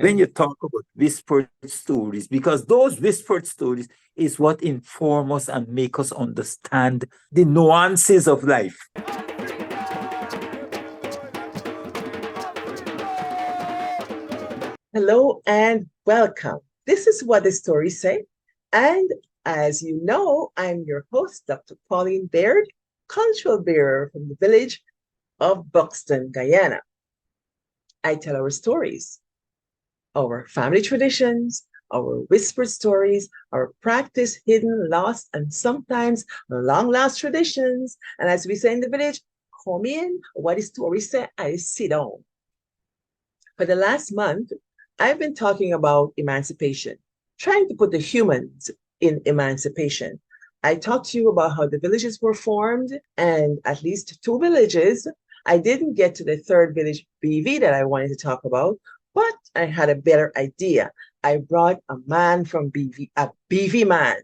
when you talk about whispered stories, because those whispered stories is what inform us and make us understand the nuances of life. Hello and welcome. This is What the Stories Say. And as you know, I'm your host, Dr. Pauline Baird, cultural bearer from the village of Buxton, Guyana. I tell our stories, our family traditions, our whispered stories, our practice, hidden, lost, and sometimes long lost traditions. And as we say in the village, come in, what the story say, I sit down. For the last month, I've been talking about emancipation, trying to put the humans in emancipation. I talked to you about how the villages were formed, and at least two villages. I didn't get to the third village, BV, that I wanted to talk about, but I had a better idea. I brought a man from BV, a BV man,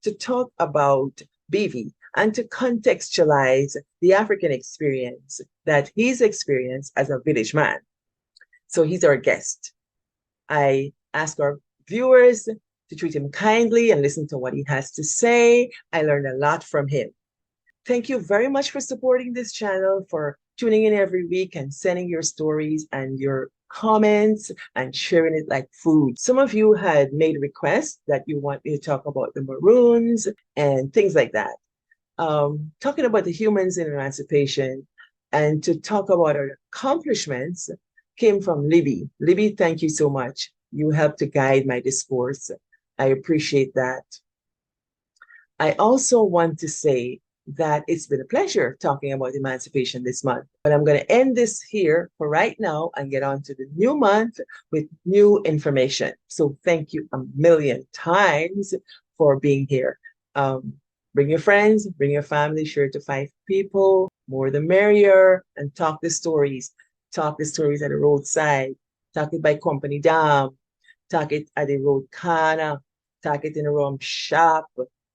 to talk about BV and to contextualize the African experience that he's experienced as a village man. So he's our guest. I ask our viewers to treat him kindly and listen to what he has to say. I learned a lot from him. Thank you very much for supporting this channel, for tuning in every week and sending your stories and your comments and sharing it like food. Some of you had made requests that you want me to talk about the Maroons and things like that. Talking about the humans in emancipation and to talk about our accomplishments came from Libby. Libby, thank you so much. You helped to guide my discourse. I appreciate that. I also want to say that it's been a pleasure talking about emancipation this month. But I'm going to end this here for right now and get on to the new month with new information. So thank you a million times for being here. Bring your friends, bring your family, share it to 5 people, more the merrier, and talk the stories. Talk the stories at the roadside, talk it by company dam, talk it at the road corner, talk it in the rum shop,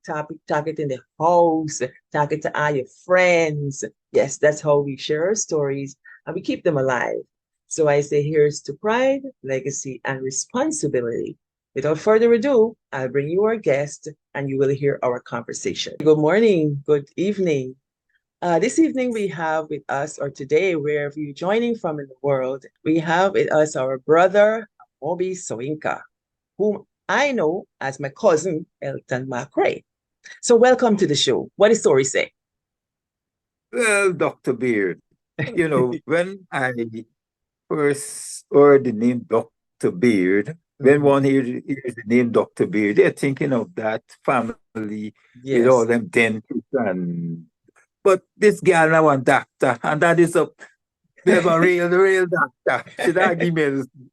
talk it in the house, talk it to all your friends. Yes, that's how we share our stories and we keep them alive. So I say here's to pride, legacy, and responsibility. Without further ado, I'll bring you our guest and you will hear our conversation. Good morning, good evening. This evening we have with us, or today, wherever you're joining from in the world, we have with us our brother, Moby Soinka, whom I know as my cousin, Elton McRae. So welcome to the show. What does story say? Well, Dr. Beard, when I first heard the name Dr. Beard, when one hears the name Dr. Beard, they're thinking of that family with all Yes. them dentists and but this girl now one doctor, and that is a bit of a real doctor. She don't give medicine.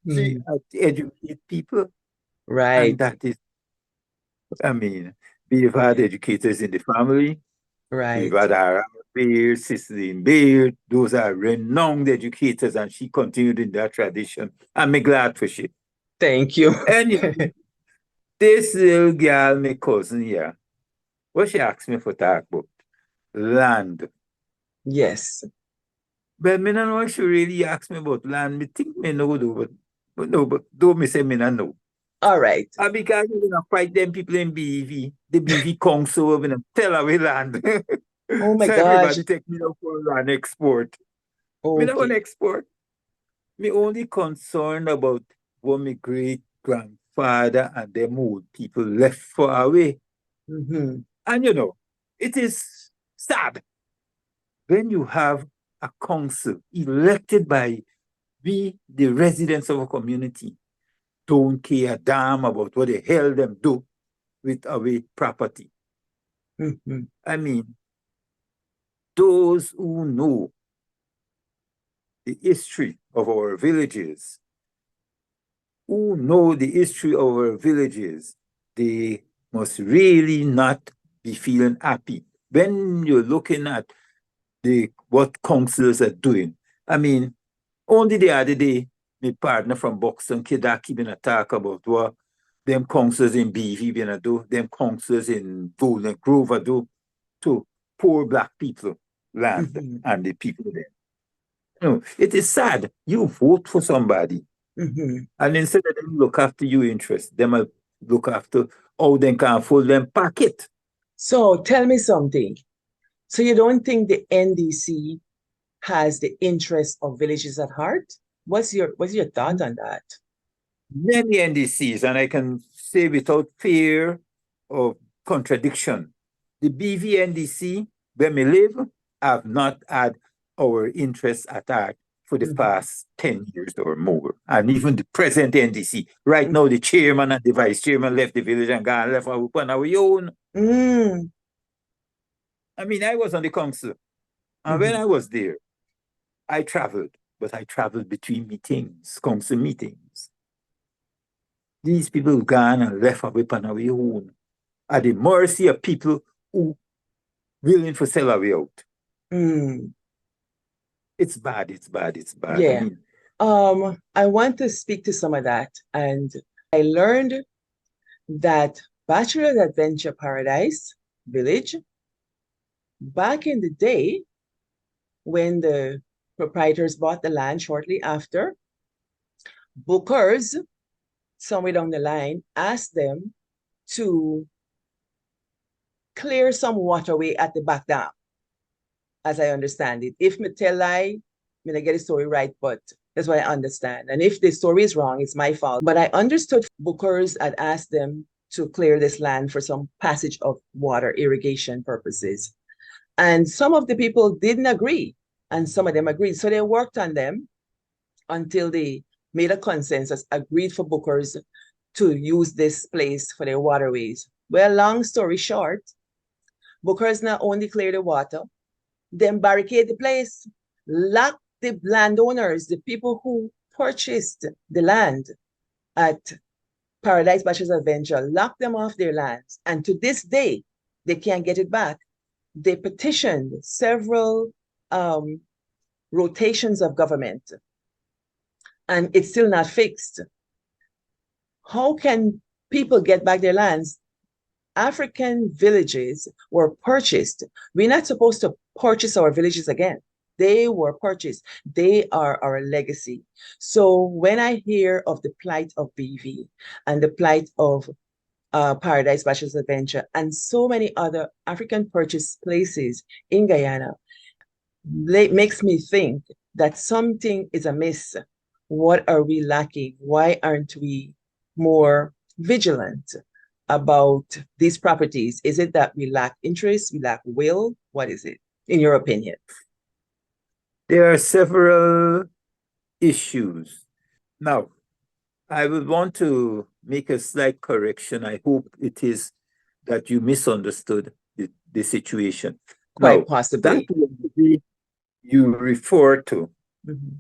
She Mm, educate people, and right, that is, I mean, we've had educators in the family. We've right. had our Beard, Cicely Beard. Those are renowned educators, and she continued in that tradition. I'm glad for she. Thank you. And this little girl, my cousin here, what she asked me for talk about land. Yes. But me no know if she really asked me about land. Me think me know though, but no, but don't me say me no know. All right. Because we're gonna fight them people in BV, the BV council, we're gonna tell away land. Oh my So gosh. everybody take me up for land export. Me not want Okay. export. Me only concerned about what my great grandfather and them old people left for away. Mm-hmm. And it is sad when you have a council elected by we, the residents of a community, don't care a damn about what the hell them do with our property. Mm-hmm. I mean, those who know the history of our villages, they must really not be feeling happy when you're looking at the what councillors are doing. I mean, only the other day, my partner from Buxton, Kidaki, been a talk about what them councillors in BV been do, them councillors in Golden Grove do to poor black people land Mm-hmm. and the people there. It is sad. You vote for somebody. Mhm. And instead of them look after your interest, them a look after how they can afford them packet. So tell me something. So you don't think the NDC has the interest of villages at heart? What's your thought on that? Many NDCs, and I can say without fear of contradiction, the BV NDC where we live have not had our interests at heart for the Mhm. past 10 years or more. And even the present NDC, right now, the chairman and the vice chairman left the village and gone left our on our own. Mm. I mean, I was on the council, and when Mhm. I was there, I traveled, but I traveled between meetings, council meetings. These people gone and left away on our own at the mercy of people who willing to sell away out. Mm. It's bad, it's bad, it's bad. I Yeah. mean, I want to speak to some of that. And I learned that Bachelor's Adventure Paradise Village, back in the day, when the proprietors bought the land shortly after, Bookers, somewhere down the line, asked them to clear some waterway at the back dam, as I understand it. If me tell lie, I mean, I get the story right, but that's what I understand. And if the story is wrong, it's my fault. But I understood Bookers had asked them to clear this land for some passage of water irrigation purposes. And some of the people didn't agree, and some of them agreed. So they worked on them until they made a consensus, agreed for Bookers to use this place for their waterways. Well, long story short, Bookers not only clear the water, then barricade the place, lock the landowners, the people who purchased the land at Paradise Bachelor's Adventure, lock them off their lands. And to this day, they can't get it back. They petitioned several um, rotations of government, and it's still not fixed. How can people get back their lands? African villages were purchased. We're not supposed to purchase our villages again. They were purchased. They are our legacy. So when I hear of the plight of BV and the plight of Paradise Bachelor's Adventure and so many other African purchased places in Guyana, makes me think that something is amiss. What are we lacking? Why aren't we more vigilant about these properties? Is it that we lack interest? We lack will? What is it, in your opinion? there are several issues. Now, I would want to make a slight correction. I hope it is that you misunderstood the situation. Quite Now, that possibly. waterway you refer to Mhm.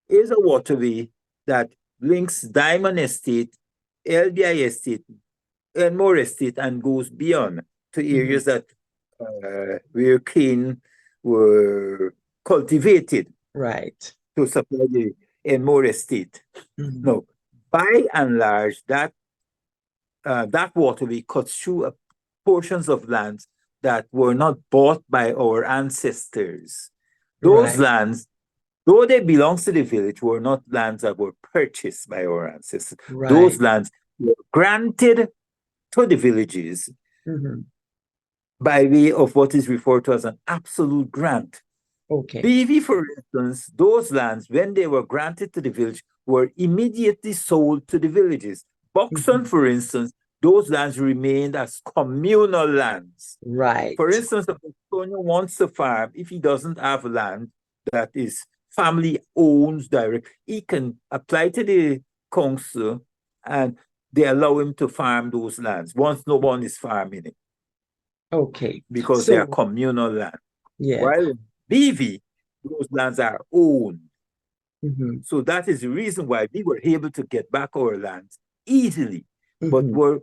is a waterway that links Diamond Estate, LBI Estate, and more estate and goes beyond to Mhm. areas that where cane were cultivated Right. to supply the Enmore estate. Mhm. Now, by and large, that waterway cuts through portions of lands that were not bought by our ancestors. Those Right. lands, though they belong to the village, were not lands that were purchased by our ancestors. Those Right. lands were granted to the villages Mhm. by way of what is referred to as an absolute grant. Okay. BV, for instance, those lands, when they were granted to the village, were immediately sold to the villages. Buxton, Mhm. for instance, those lands remained as communal lands. For Right. instance, a Buxtonian wants to farm, if he doesn't have land that is family owns direct, he can apply to the council and they allow him to farm those lands once no one is farming it Okay. because they are So, communal land. yeah. While in BV, those lands are owned. Mhm. So that is the reason why we were able to get back our lands easily. But Mhm. were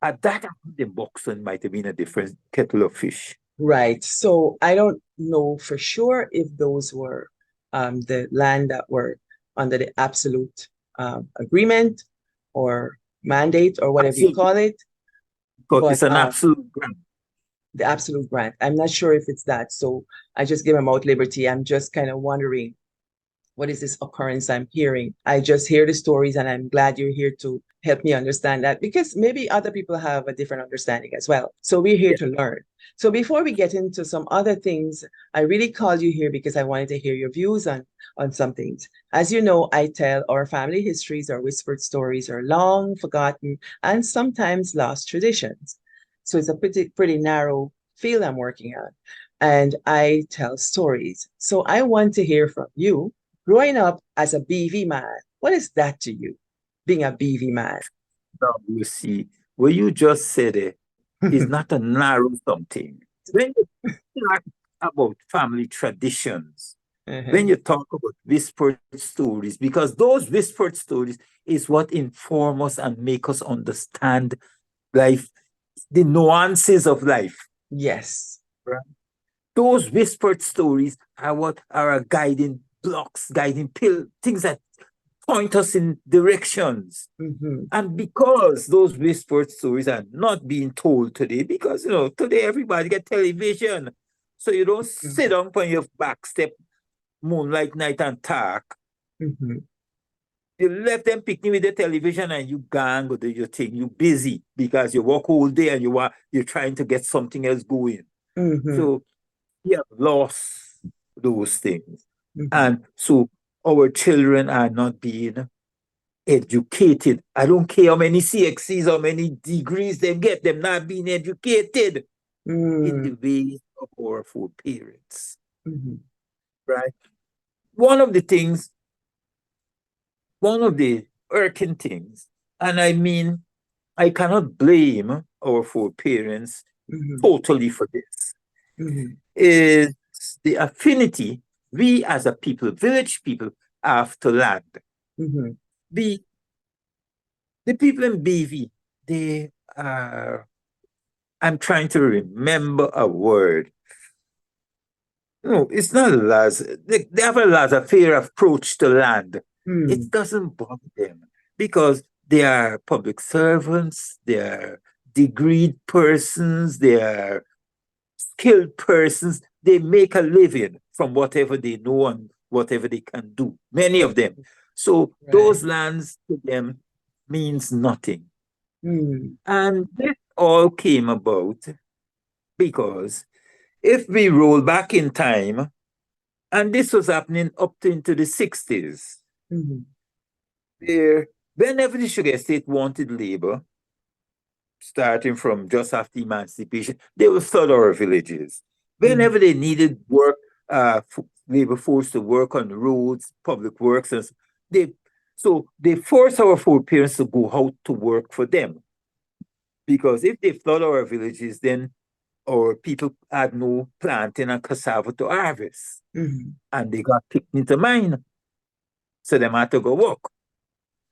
at that time, the Buxton might have been a different kettle of fish. Right. So I don't know for sure if those were the land that were under the absolute agreement or mandate or whatever you Absolutely. call it, Because it's but an absolute grant. the absolute grant. I'm not sure if it's that. So I just give them out liberty. I'm just kind of wondering what is this occurrence I'm hearing? I just hear the stories and I'm glad you're here to help me understand that because maybe other people have a different understanding as well. So we're here Yeah. to learn. So before we get into some other things, I really called you here because I wanted to hear your views on some things. As you know, I tell our family histories or whispered stories are long forgotten and sometimes lost traditions. So it's a pretty narrow field I'm working on. And I tell stories. So I want to hear from you. Growing up as a BV man, what is that to you, being a BV man? Now, you see, what you just said is not a narrow something. When you talk about family traditions, when Uh-huh. you talk about whispered stories, because those whispered stories is what inform us and make us understand life, the nuances of life. Yes. Right? Those whispered stories are what are our guiding blocks, guiding things that point us in directions. Mm-hmm. And because those whispered stories are not being told today, because today everybody get television. So you don't sit down on your back step, moonlight night and talk. Mm-hmm. You left them picnic with the television and you gang or do your thing. You busy because you work all day and you're trying to get something else going. Mm-hmm. So we have lost those things. Mm-hmm. And so our children are not being educated. I don't care how many CXCs, how many degrees they get, them not being educated in the Mm-hmm. ways of our parents. Mm-hmm. Right? One of the things, one of the irking things, and I mean, I cannot blame our parents Mm-hmm. totally for this, Mm-hmm. is the affinity we as a people, village people, have to land. Mm-hmm. We, the people in BV, they are, I'm trying to remember a word. No, it's not Laz. They have a laissez-faire approach to land. It doesn't bother them because they are public servants, they are degreed persons, they are skilled persons. They make a living from whatever they know and whatever they can do, many of them. So Right. those lands to them means nothing. Mm-hmm. And this all came about because if we roll back in time, and this was happening up to into the 60s, Mm-hmm. where whenever the sugar estate wanted labor, starting from just after emancipation, they would flood our villages. Mm-hmm. Whenever they needed work, labor force to work on the roads, public works, and they they force our foreparents to go out to work for them. Because if they flood our villages, then our people had no planting and cassava to harvest. Mm-hmm. And they got kicked into mine. So they had to go work.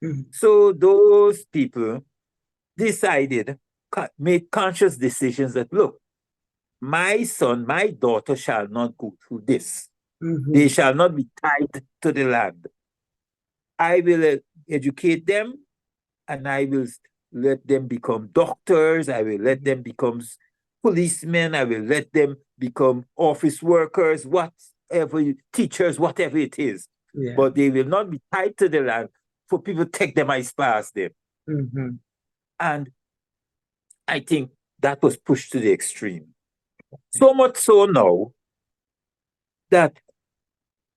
Mm-hmm. So those people decided, made conscious decisions that look, my son, my daughter shall not go through this. They Mm-hmm. shall not be tied to the land. I will educate them and I will let them become doctors. I will let them become policemen. I will let them become office workers, whatever, teachers, whatever it is. Yeah. But they will not be tied to the land for people to take them eyes past them. Mm-hmm. And I think that was pushed to the extreme. So much so now that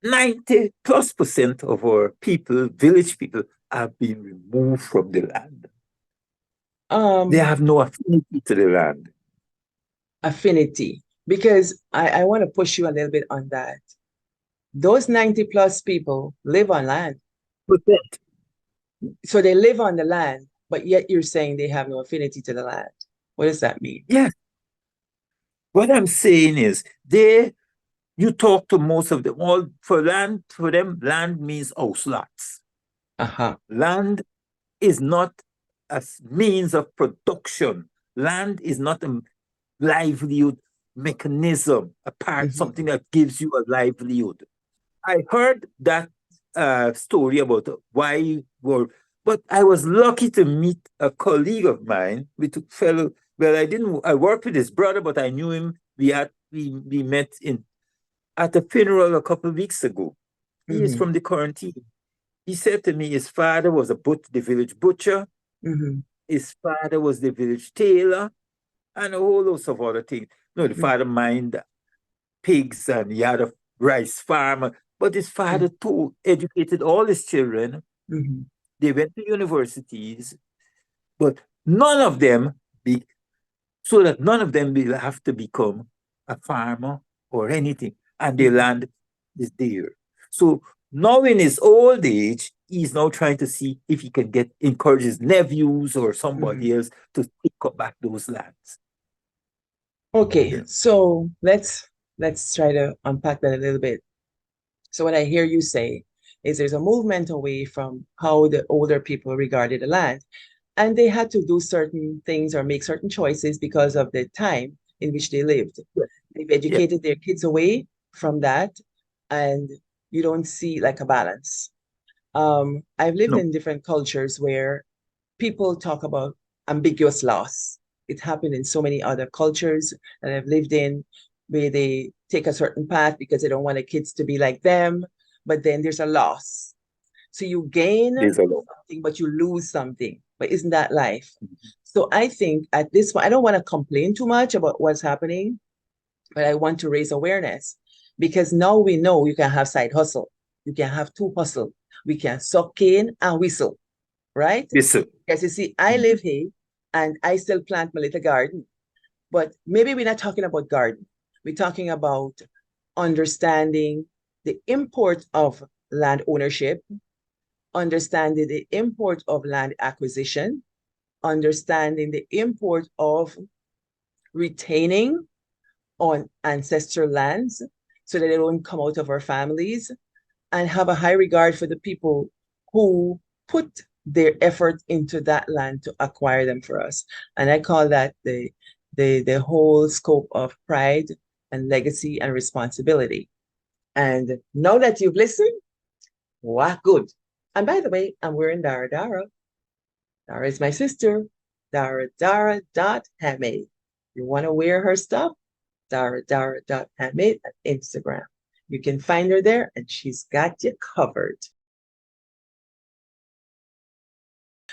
90 plus percent of our people, village people, have been removed from the land. They Um, have no affinity to the land. Affinity, because I want to push you a little bit on that. Those 90 plus people live on land. Percent. So they live on the land, but yet you're saying they have no affinity to the land. What does that mean? Yes. What I'm saying is you talk to most of them, all for them, land means house lots. Uh-huh. Land is not a means of production. Land is not a livelihood mechanism, a part, Mm-hmm. something that gives you a livelihood. I heard that story about why were, but I was lucky to meet a colleague of mine. We took fellow. Well, I worked with his brother, but I knew him. We met in at a funeral a couple of weeks ago, He is Mm-hmm. from the quarantine. He said to me his father was the village butcher, Mm-hmm. his father was the village tailor, and a whole host of other things. No, the father mined pigs and he had a rice farm, but his father too educated all his children. Mm-hmm. They went to universities, but none of them be so that none of them will have to become a farmer or anything, and their Mm-hmm. land is there. So now in his old age, he's now trying to see if he can get encourage his nephews or Mm-hmm. somebody else to pick up back those lands. Okay, Yeah. so let's try to unpack that a little bit. So what I hear you say is there's a movement away from how the older people regarded the land, and they had to do certain things or make certain choices because of the time in which they lived. Yeah. They've Yeah. educated their kids away from that, and you don't see like a balance. I've lived No, in different cultures where people talk about ambiguous loss. It happened in so many other cultures that I've lived in where they take a certain path because they don't want the kids to be like them, but then there's a loss. So you gain there's a lot. something, but you lose something. But isn't that life? So I think at this point, I don't want to complain too much about what's happening, but I want to raise awareness because now we know you can have side hustle. You can have two hustle. We can suck in and whistle, right? Yes, sir. Because you see, I Mhm. live here and I still plant my little garden. But maybe we're not talking about garden. We're talking about understanding the import of land ownership, understanding the import of land acquisition, understanding the import of retaining on ancestral lands so that they don't come out of our families, and have a high regard for the people who put their effort into that land to acquire them for us. And I call that the whole scope of pride and legacy and responsibility. And now that you've listened, what good. And by the way, I'm wearing Dara Dara. Dara is my sister. Dara.handmade. You want to wear her stuff? Dara.handmade at Instagram. You can find her there and she's got you covered.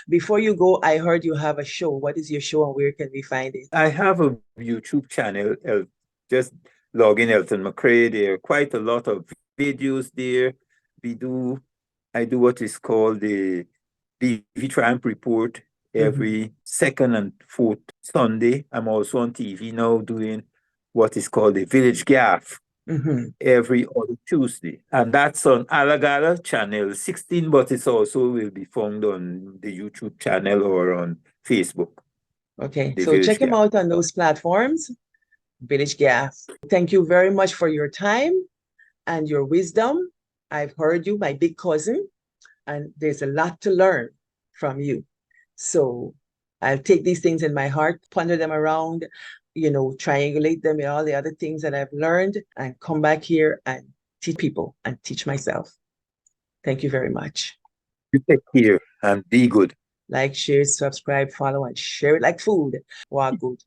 Before you go, I heard you have a show. What is your show and where can we find it? I have a YouTube channel. Just log in Elton McCrae. There are quite a lot of videos there. We do. I do what is called the BV Triumph Report Mm-hmm. every second and fourth Sunday. I'm also on TV now doing what is called the Village Gaff Mm-hmm. every other Tuesday. And that's on Alagala channel 16, but it's also will be found on the YouTube channel or on Facebook, Okay, the so check Village him Gaff. out on those platforms. Village Gas. Thank you very much for your time and your wisdom. I've heard you, my big cousin, and there's a lot to learn from you. So I'll take these things in my heart, ponder them around, triangulate them with all the other things that I've learned, and come back here and teach people and teach myself. Thank you very much. You take care and be good. Like, share, subscribe, follow, and share it like food. Wow, good.